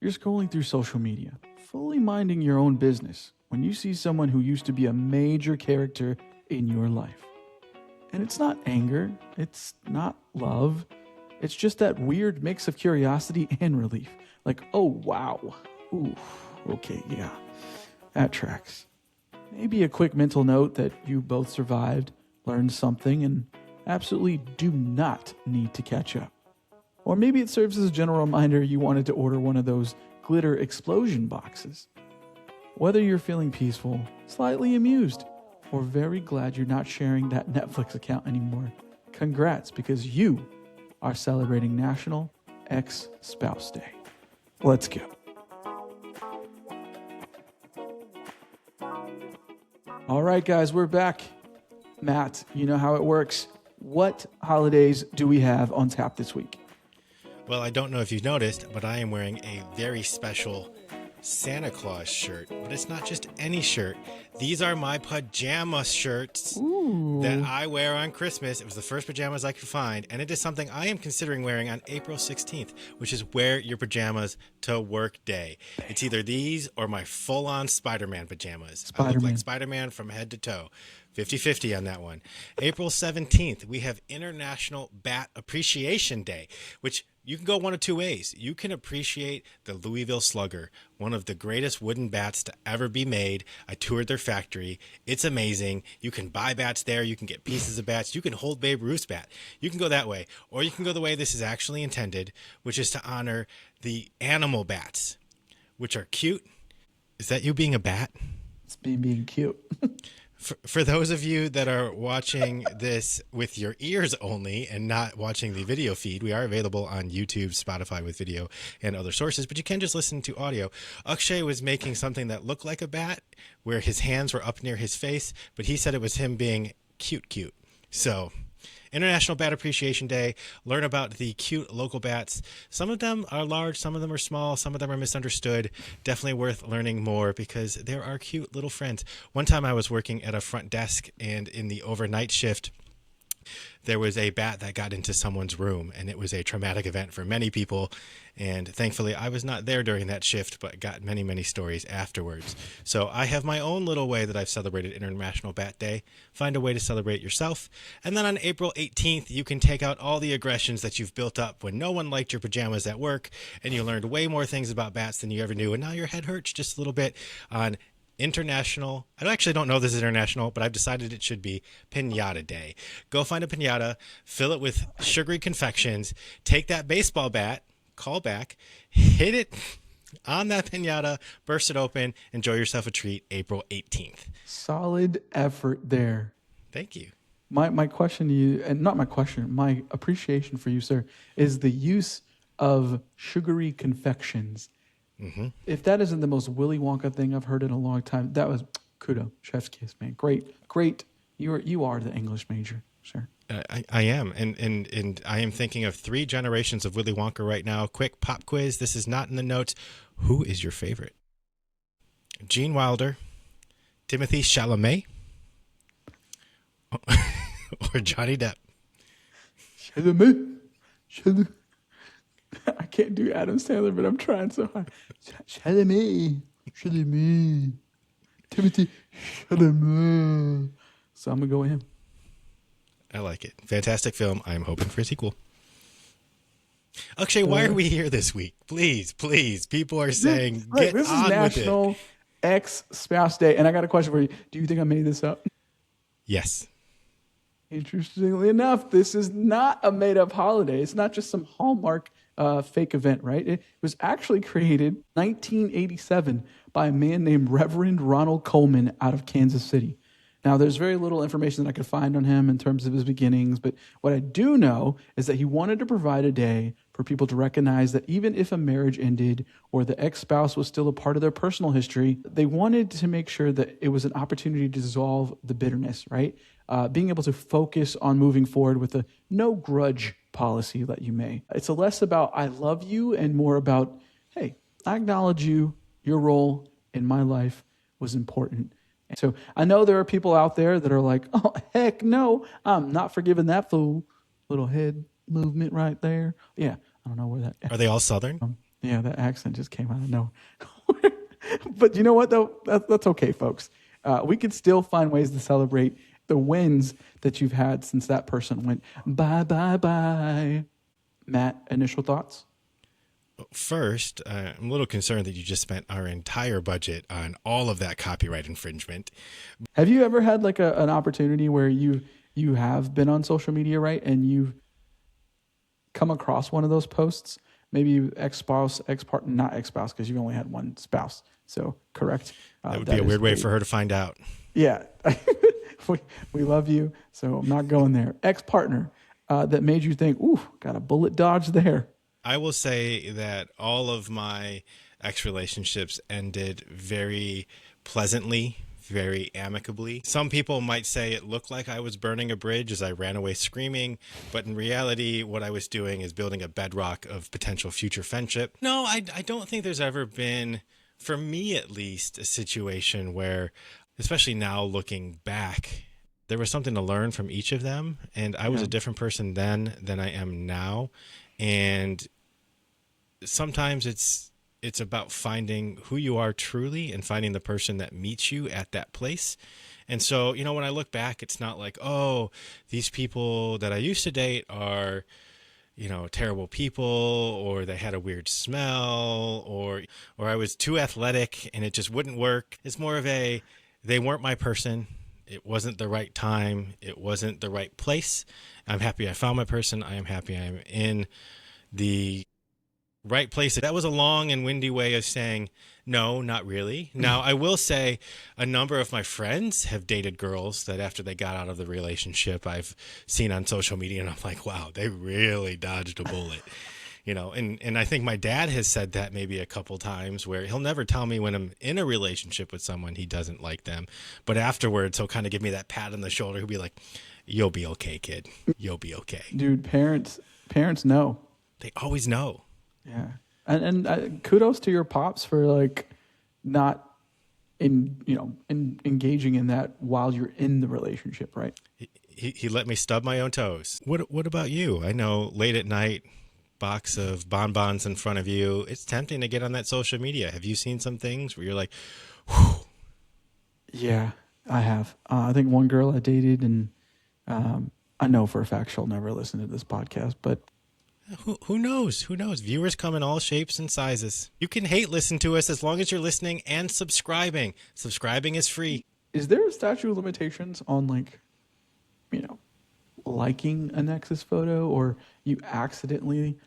You're scrolling through social media, fully minding your own business, when you see someone who used to be a major character in your life. And it's not anger, it's not love, it's just that weird mix of curiosity and relief. Like, oh wow, ooh, okay, yeah, that tracks. Maybe a quick mental note that you both survived, learned something, and absolutely do not need to catch up. Or maybe it serves as a general reminder you wanted to order one of those glitter explosion boxes. Whether you're feeling peaceful, slightly amused, or very glad you're not sharing that Netflix account anymore, congrats, because you are celebrating National Ex-Spouse Day. Let's go. All right, guys, we're back. Matt, you know how it works. What holidays do we have on tap this week? Well, I don't know if you've noticed, but I am wearing a very special Santa Claus shirt. But it's not just any shirt. These are my pajama shirts that I wear on Christmas. It was the first pajamas I could find, and it is something I am considering wearing on April 16th, which is Wear Your Pajamas to Work Day. It's either these or my full-on Spider-Man pajamas. I look like Spider-Man from head to toe. 50-50 on that one. April 17th, we have International Bat Appreciation Day, which you can go one of two ways. You can appreciate the Louisville Slugger, one of the greatest wooden bats to ever be made. I toured their factory. It's amazing. You can buy bats there. You can get pieces of bats. You can hold Babe Ruth's bat. You can go that way. Or you can go the way this is actually intended, which is to honor the animal bats, which are cute. Is that you being a bat? It's me being cute. For those of you that are watching this with your ears only and not watching the video feed, we are available on YouTube, Spotify with video, and other sources, but you can just listen to audio. Akshay was making something that looked like a bat, where his hands were up near his face, but he said it was him being cute. So, International Bat Appreciation Day. Learn about the cute local bats. Some of them are large, some of them are small, some of them are misunderstood. Definitely worth learning more because there are cute little friends. One time I was working at a front desk, and in the overnight shift, there was a bat that got into someone's room, and it was a traumatic event for many people. And thankfully, I was not there during that shift, but got many stories afterwards. So I have my own little way that I've celebrated International Bat Day. Find a way to celebrate yourself. And then on April 18th, you can take out all the aggressions that you've built up when no one liked your pajamas at work, and you learned way more things about bats than you ever knew, and now your head hurts just a little bit on International, I actually don't know this is international, but I've decided it should be Piñata Day. Go find a piñata, fill it with sugary confections, take that baseball bat, call back, hit it on that piñata, burst it open, enjoy yourself a treat, April 18th. Solid effort there. Thank you. My question to you, and not my question, my appreciation for you, sir, is the use of sugary confections. Mm-hmm. If that isn't the most Willy Wonka thing I've heard in a long time, that was kudo, chef's kiss, man. Great. You are the English major, sir. I am, and I am thinking of 3 generations of Willy Wonka right now. Quick pop quiz. This is not in the notes. Who is your favorite? Gene Wilder, Timothy Chalamet, or Johnny Depp? Chalamet. I can't do Adam Sandler, but I'm trying so hard. Chalamet. Timothy Chalamet. So I'm going to go with him. I like it. Fantastic film. I'm hoping for a sequel. Akshay, why are we here this week? Please. People are saying, get this on is National Ex-Spouse Day, and I got a question for you. Do you think I made this up? Yes. Interestingly enough, this is not a made-up holiday. It's not just some Hallmark fake event, right? It was actually created 1987 by a man named Reverend Ronald Coleman out of Kansas City. Now, there's very little information that I could find on him in terms of his beginnings, but what I do know is that he wanted to provide a day for people to recognize that even if a marriage ended or the ex-spouse was still a part of their personal history, they wanted to make sure that it was an opportunity to dissolve the bitterness, right? Being able to focus on moving forward with a no grudge policy that you may. It's less about I love you and more about, hey, I acknowledge you, your role in my life was important. So I know there are people out there that are like, oh, heck no, I'm not forgiving that fool. Little head movement right there. Yeah, I don't know where that. Are they all Southern? Yeah, that accent just came out of nowhere. But you know what, though? That's okay, folks. We can still find ways to celebrate the wins that you've had since that person went bye, bye, bye. Matt, initial thoughts? First, I'm a little concerned that you just spent our entire budget on all of that copyright infringement. Have you ever had like an opportunity where you have been on social media, right, and you've come across one of those posts? Maybe ex-spouse, ex-partner, not ex-spouse, because you only had one spouse. So correct. That would be a weird way for her to find out. Yeah. we love you, so I'm not going there. Ex-partner that made you think, ooh, got a bullet dodge there. I will say that all of my ex-relationships ended very pleasantly, very amicably. Some people might say it looked like I was burning a bridge as I ran away screaming, but in reality, what I was doing is building a bedrock of potential future friendship. No, I don't think there's ever been, for me at least, a situation where, especially now looking back, there was something to learn from each of them, and I was a different person then than I am now. And sometimes it's about finding who you are truly and finding the person that meets you at that place. And so, you know, when I look back, it's not like, oh, these people that I used to date are, you know, terrible people, or they had a weird smell, or I was too athletic and it just wouldn't work. It's more of a, they weren't my person. It wasn't the right time. It wasn't the right place. I'm happy I found my person. I am happy I'm in the right place. That was a long and windy way of saying, no, not really. Now, I will say a number of my friends have dated girls that after they got out of the relationship, I've seen on social media, and I'm like, wow, they really dodged a bullet. You know, and I think my dad has said that maybe a couple times, where he'll never tell me when I'm in a relationship with someone he doesn't like them. But afterwards, he'll kind of give me that pat on the shoulder. He'll be like, you'll be okay, kid. You'll be okay. Dude, parents know. They always know. Yeah. And kudos to your pops for like not engaging in that while you're in the relationship, right? He let me stub my own toes. What about you? I know late at night, box of bonbons in front of you. It's tempting to get on that social media. Have you seen some things where you're like, whew? Yeah, I have. I think one girl I dated, and I know for a fact she'll never listen to this podcast, but who knows? Who knows? Viewers come in all shapes and sizes. You can hate listen to us as long as you're listening and subscribing. Subscribing is free. Is there a statute of limitations on, like, you know, liking a Nexus photo, or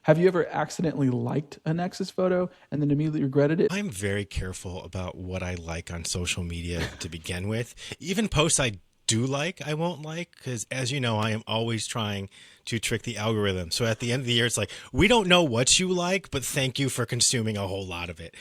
have you ever accidentally liked a Nexus photo and then immediately regretted it? I'm very careful about what I like on social media to begin with. Even posts I do like, I won't like, because as you know, I am always trying to trick the algorithm. So at the end of the year, it's like, we don't know what you like, but thank you for consuming a whole lot of it.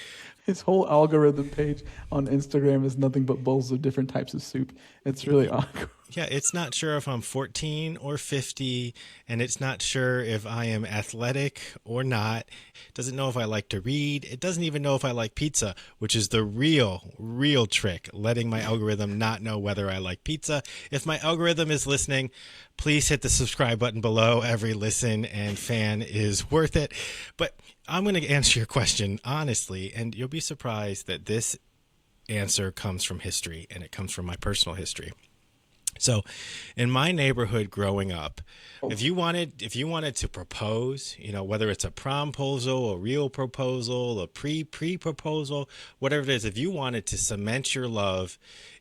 His whole algorithm page on Instagram is nothing but bowls of different types of soup. It's really awkward. Yeah, it's not sure if I'm 14 or 50, and it's not sure if I am athletic or not. It doesn't know if I like to read. It doesn't even know if I like pizza, which is the real trick, letting my algorithm not know whether I like pizza. If my algorithm is listening, please hit the subscribe button below. Every listen and fan is worth it. But I'm going to answer your question honestly, and you'll be surprised that this answer comes from history, and it comes from my personal history. So in my neighborhood growing up, if you wanted to propose, you know, whether it's a promposal, a real proposal, a pre-proposal, whatever it is, if you wanted to cement your love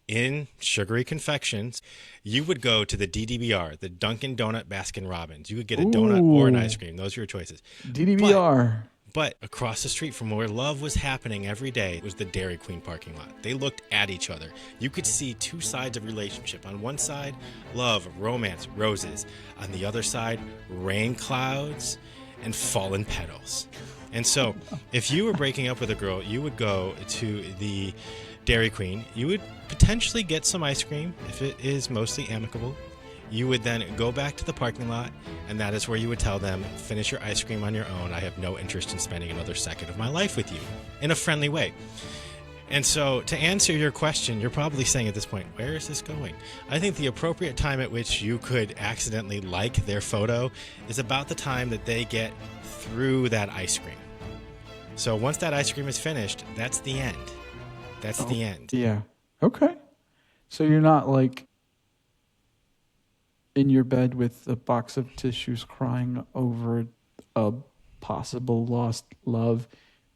in sugary confections, you would go to the DDBR, the Dunkin' Donut Baskin Robbins. You would get a donut or an ice cream. Those are your choices. DDBR. But across the street from where love was happening every day was the Dairy Queen parking lot. They looked at each other. You could see two sides of relationship. On one side, love, romance, roses. On the other side, rain clouds and fallen petals. And so if you were breaking up with a girl, you would go to the Dairy Queen. You would potentially get some ice cream if it is mostly amicable. You would then go back to the parking lot, and that is where you would tell them, finish your ice cream on your own. I have no interest in spending another second of my life with you, in a friendly way. And so to answer your question, you're probably saying at this point, where is this going? I think the appropriate time at which you could accidentally like their photo is about the time that they get through that ice cream. So once that ice cream is finished, that's the end. That's Oh, the end. yeah. Okay. So you're not like in your bed with a box of tissues crying over a possible lost love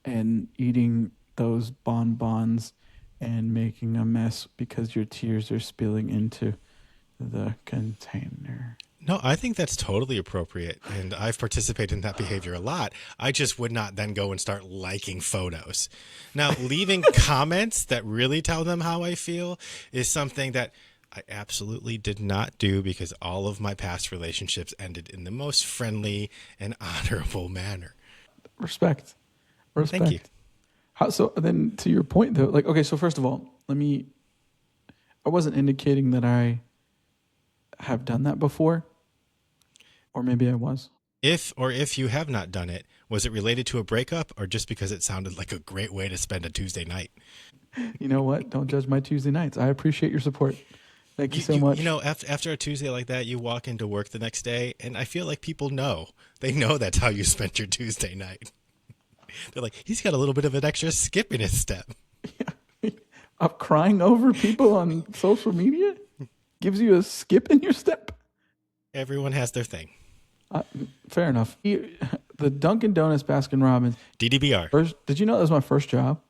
and eating those bonbons and making a mess because your tears are spilling into the container. No, I think that's totally appropriate. And I've participated in that behavior a lot. I just would not then go and start liking photos. Now, leaving comments that really tell them how I feel is something that I absolutely did not do because all of my past relationships ended in the most friendly and honorable manner. Respect. Thank you. Respect. How so then to your point though, like okay, so first of all, I wasn't indicating that I have done that before. Or maybe I was. If you have not done it, was it related to a breakup or just because it sounded like a great way to spend a Tuesday night? You know what? Don't judge my Tuesday nights. I appreciate your support. Thank you so You much. know, after a Tuesday like that, you walk into work the next day, and I feel like people know. They know that's how you spent your Tuesday night. They're like, he's got a little bit of an extra skip in his step. I'm crying over people on social media gives you a skip in your step. Everyone has their thing. Uh, Fair enough. The Dunkin' Donuts Baskin Robbins. DDBR. First, did you know that was my first job?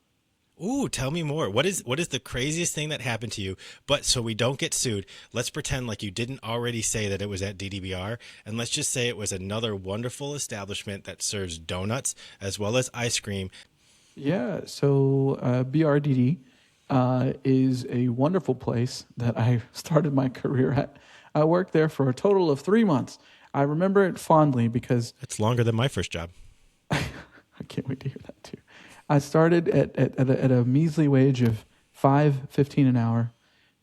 Ooh, tell me more. What is the craziest thing that happened to you? But so we don't get sued, let's pretend like you didn't already say that it was at DDBR, and let's just say it was another wonderful establishment that serves donuts as well as ice cream. Yeah. So BRDD is a wonderful place that I started my career at. I worked there for a total of 3 months. I remember it fondly because It's longer than my first job. I can't wait to hear that too. I started at a measly wage of $5.15 an hour,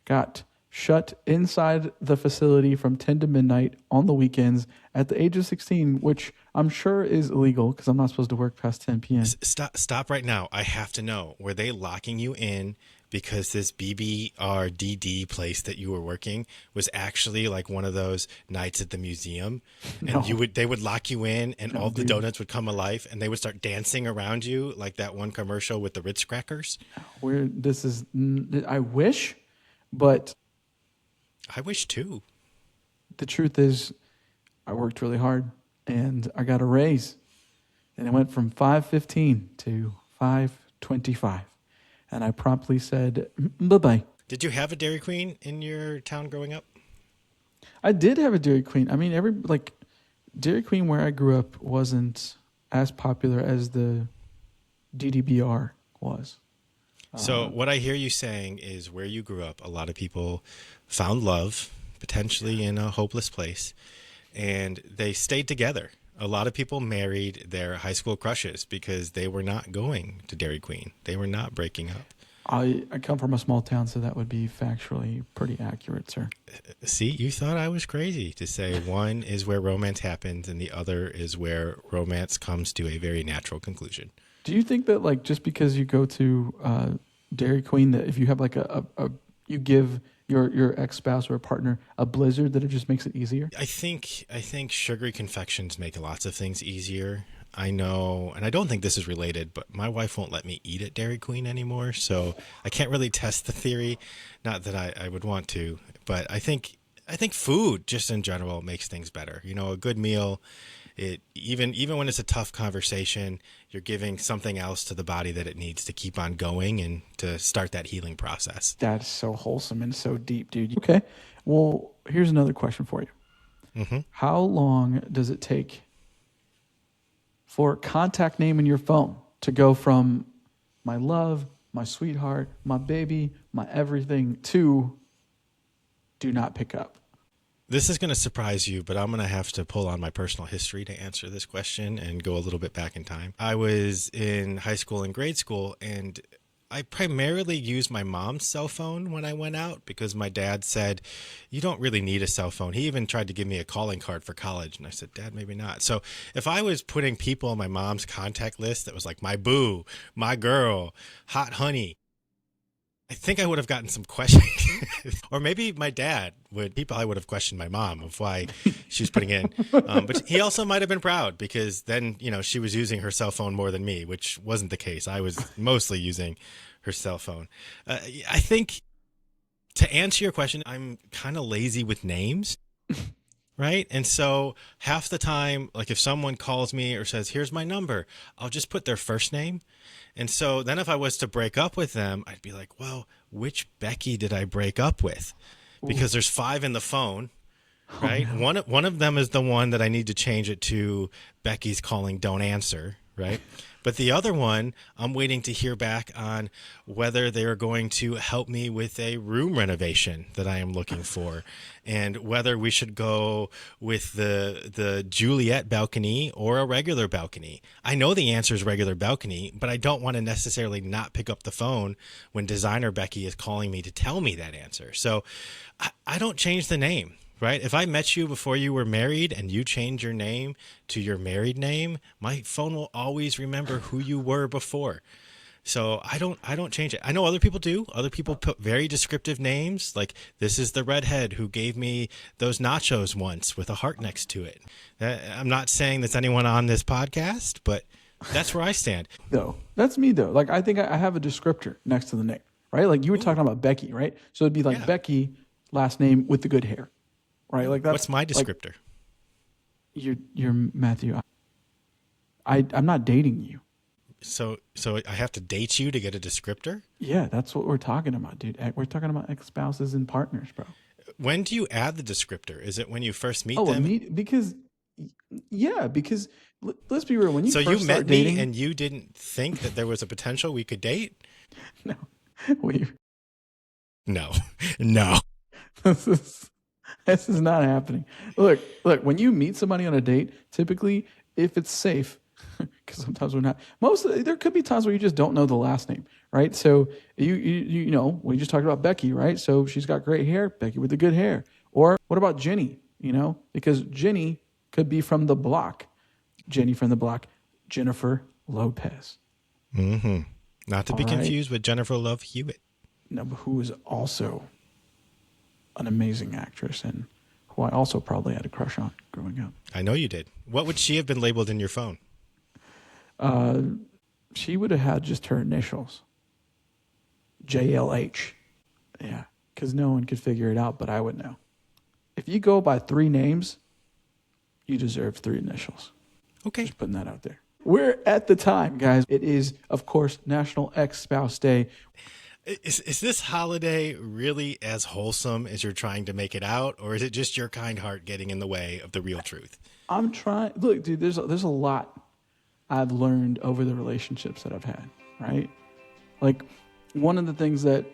got shut inside the facility from 10 to midnight on the weekends at the age of 16, which I'm sure is illegal because I'm not supposed to work past 10 p.m. Stop right now. I have to know. Were they locking you in because this BBRDD place that you were working was actually like one of those nights at the museum, and No, they would lock you in, and no, all the dude. donuts would come alive, and they would start dancing around you like that one commercial with the Ritz crackers? I wish, but I wish too. the truth is, I worked really hard and I got a raise, and it went from 5.15 to 5.25, and I promptly said bye bye. Did you have a Dairy Queen in your town growing up? I did have a Dairy Queen. I mean, Dairy Queen where I grew up wasn't as popular as the DDBR was. So what I hear you saying is where you grew up, a lot of people found love, potentially in a hopeless place, and they stayed together. A lot of people married their high school crushes because they were not going to Dairy Queen. They were not breaking up. I come from a small town, so that would be factually pretty accurate, sir. See, you thought I was crazy to say one is where romance happens and the other is where romance comes to a very natural conclusion. Do you think that like just because you go to Dairy Queen that if you have like you give your ex-spouse or a partner a blizzard that it just makes it easier? I think sugary confections make lots of things easier. I know, and I don't think this is related, but my wife won't let me eat at Dairy Queen anymore, so I can't really test the theory. Not that I would want to, but I think food just in general makes things better. You know, a good meal, it even when it's a tough conversation, you're giving something else to the body that it needs to keep on going and to start that healing process. That's so wholesome and so deep, dude. Okay, well, here's another question for you. Hmm. How long does it take for contact name in your phone to go from my love, my sweetheart, my baby, my everything to do not pick up? This is going to surprise you, but I'm going to have to pull on my personal history to answer this question and go a little bit back in time. I was in high school and grade school, and I primarily used my mom's cell phone when I went out because my dad said, you don't really need a cell phone. He even tried to give me a calling card for college. And I said, Dad, maybe not. So if I was putting people on my mom's contact list that was like my boo, my girl, hot honey, I think I would have gotten some questions, or maybe my dad would. He probably would have questioned my mom of why she was putting in. But he also might have been proud because then, she was using her cell phone more than me, which wasn't the case. I was mostly using her cell phone. I think to answer your question, I'm kind of lazy with names. Right. And so half the time, like if someone calls me or says, here's my number, I'll just put their first name. And so then if I was to break up with them, I'd be like, well, which Becky did I break up with? Because there's 5 in the phone, right? Oh, no. One of them is the one that I need to change it to Becky's calling, don't answer, right? But the other one, I'm waiting to hear back on whether they're going to help me with a room renovation that I am looking for, and whether we should go with the Juliet balcony or a regular balcony. I know the answer is regular balcony, but I don't want to necessarily not pick up the phone when designer Becky is calling me to tell me that answer. So I don't change the name. Right? If I met you before you were married and you change your name to your married name, my phone will always remember who you were before. So I don't change it. I know other people do. Other people put very descriptive names, like this is the redhead who gave me those nachos once with a heart next to it. I'm not saying that's anyone on this podcast, but that's where I stand. No, that's me though. Like I think I have a descriptor next to the name, right? Like you were talking about Becky, right? So it'd be like Becky, last name with the good hair. Right, like that's what's my descriptor? Like, you're Matthew. I'm not dating you. So I have to date you to get a descriptor? Yeah, that's what we're talking about, dude. We're talking about ex-spouses and partners, bro. When do you add the descriptor? Is it when you first meet them? Because let's be real. When you first you met dating, me and you didn't think that there was a potential we could date? No. No. This is not happening. Look, when you meet somebody on a date, typically, if it's safe, because sometimes we're not, there could be times where you just don't know the last name, right? So you know, we just talked about Becky, right? So she's got great hair, Becky with the good hair. Or what about Jenny, because Jenny could be from the block. Jenny from the block, Jennifer Lopez. Mm-hmm. Not to be confused with Jennifer Love Hewitt. No, but who is also an amazing actress and who I also probably had a crush on growing up. I know you did. What would she have been labeled in your phone? She would have had just her initials. JLH. Yeah, because no one could figure it out, but I would know. If you go by 3 names, you deserve 3 initials. Okay. Just putting that out there. We're at the time, guys. It is, of course, National Ex-Spouse Day. Is this holiday really as wholesome as you're trying to make it out, or is it just your kind heart getting in the way of the real truth? I'm trying. Look, dude, there's a lot I've learned over the relationships that I've had, right? Like, one of the things that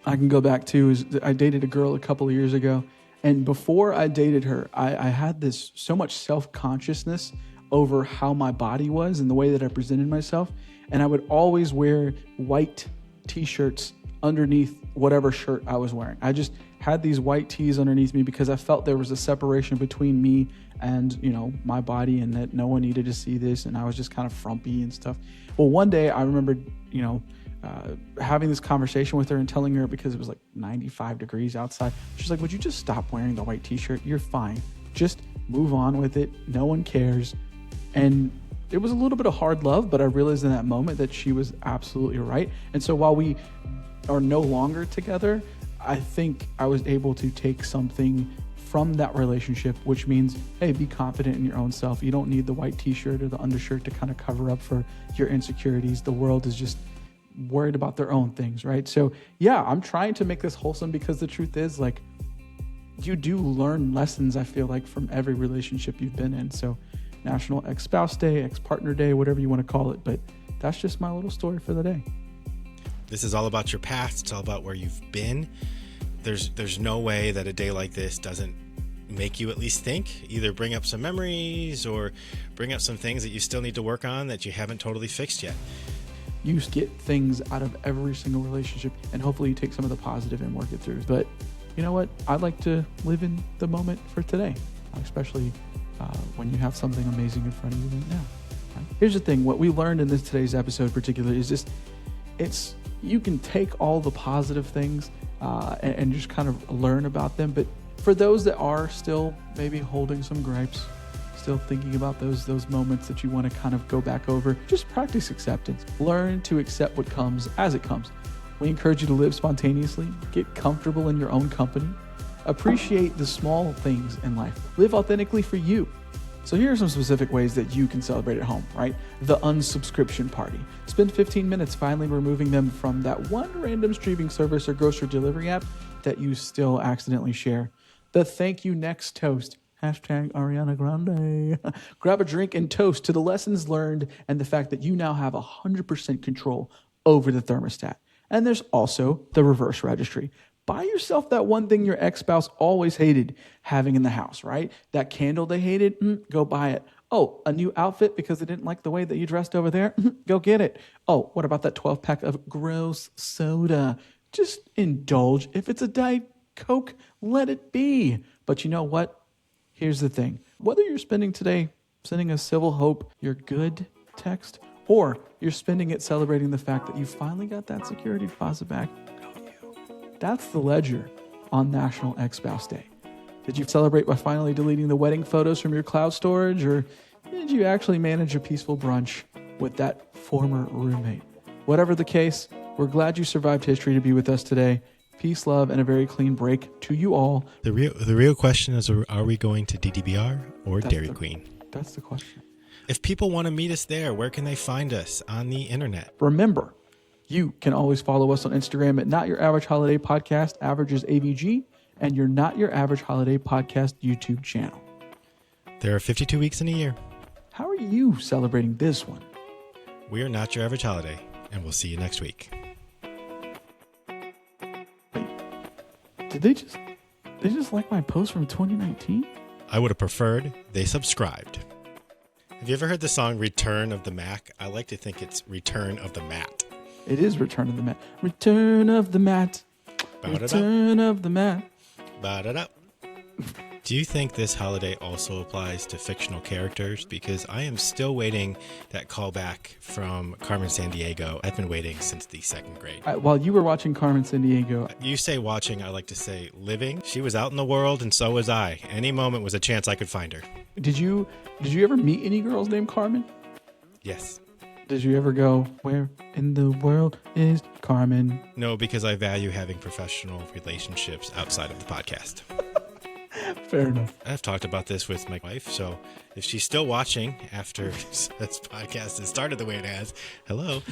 I can go back to is that I dated a girl a couple of years ago, and before I dated her, I had this so much self-consciousness over how my body was and the way that I presented myself, and I would always wear white T-shirts underneath whatever shirt I was wearing. I just had these white tees underneath me because I felt there was a separation between me and, my body, and that no one needed to see this, and I was just kind of frumpy and stuff. Well, one day I remember, having this conversation with her and telling her, because it was like 95 degrees outside, she's like, would you just stop wearing the white T-shirt? You're fine. Just move on with it. No one cares. And it was a little bit of hard love, but I realized in that moment that she was absolutely right. And so while we are no longer together, I think I was able to take something from that relationship, which means, hey, be confident in your own self. You don't need the white T-shirt or the undershirt to kind of cover up for your insecurities. The world is just worried about their own things, right? So yeah, I'm trying to make this wholesome, because the truth is, like, you do learn lessons, I feel like, from every relationship you've been in. So National Ex-Spouse Day, Ex-Partner Day, whatever you want to call it. But that's just my little story for the day. This is all about your past. It's all about where you've been. There's no way that a day like this doesn't make you at least think, either bring up some memories or bring up some things that you still need to work on that you haven't totally fixed yet. You get things out of every single relationship, and hopefully you take some of the positive and work it through. But you know what? I'd like to live in the moment for today, especially when you have something amazing in front of you right now. Right? Here's the thing. What we learned in today's episode particularly is just, it's you can take all the positive things and just kind of learn about them. But for those that are still maybe holding some gripes, still thinking about those moments that you want to kind of go back over, just practice acceptance. Learn to accept what comes as it comes. We encourage you to live spontaneously, get comfortable in your own company, appreciate the small things in life, live authentically for you. So here are some specific ways that you can celebrate at home, right? The unsubscription party. Spend 15 minutes finally removing them from that one random streaming service or grocery delivery app that you still accidentally share. The thank you next toast. Hashtag Ariana Grande. Grab a drink and toast to the lessons learned and the fact that you now have 100% control over the thermostat. And there's also the reverse registry. Buy yourself that one thing your ex-spouse always hated having in the house, right? That candle they hated, go buy it. Oh, a new outfit because they didn't like the way that you dressed over there? Go get it. Oh, what about that 12-pack of gross soda? Just indulge. If it's a Diet Coke, let it be. But you know what? Here's the thing. Whether you're spending today sending a civil hope you're good text, or you're spending it celebrating the fact that you finally got that security deposit back, that's the ledger on National Ex-Spouse Day. Did you celebrate by finally deleting the wedding photos from your cloud storage, or did you actually manage a peaceful brunch with that former roommate? Whatever the case, we're glad you survived history to be with us today. Peace, love, and a very clean break to you all. The real question is, are we going to DDBR or Dairy Queen? That's the question. If people want to meet us there, where can they find us on the internet? Remember, you can always follow us on Instagram at Not Your Average Holiday Podcast, averages AVG, and your Not Your Average Holiday Podcast YouTube channel. There are 52 weeks in a year. How are you celebrating this one? We are Not Your Average Holiday, and we'll see you next week. Did they just like my post from 2019? I would have preferred they subscribed. Have you ever heard the song Return of the Mac? I like to think it's Return of the Matt. It is Return of the Matt. Return of the Matt. Return of the Matt. Ba-da-da. Do you think this holiday also applies to fictional characters? Because I am still waiting that callback from Carmen Sandiego. I've been waiting since the second grade. While you were watching Carmen Sandiego. You say watching, I like to say living. She was out in the world and so was I. Any moment was a chance I could find her. Did you ever meet any girls named Carmen? Yes. Did you ever go, where in the world is Carmen? No, because I value having professional relationships outside of the podcast. Fair enough. I've talked about this with my wife, so if she's still watching after this podcast has started the way it has, hello.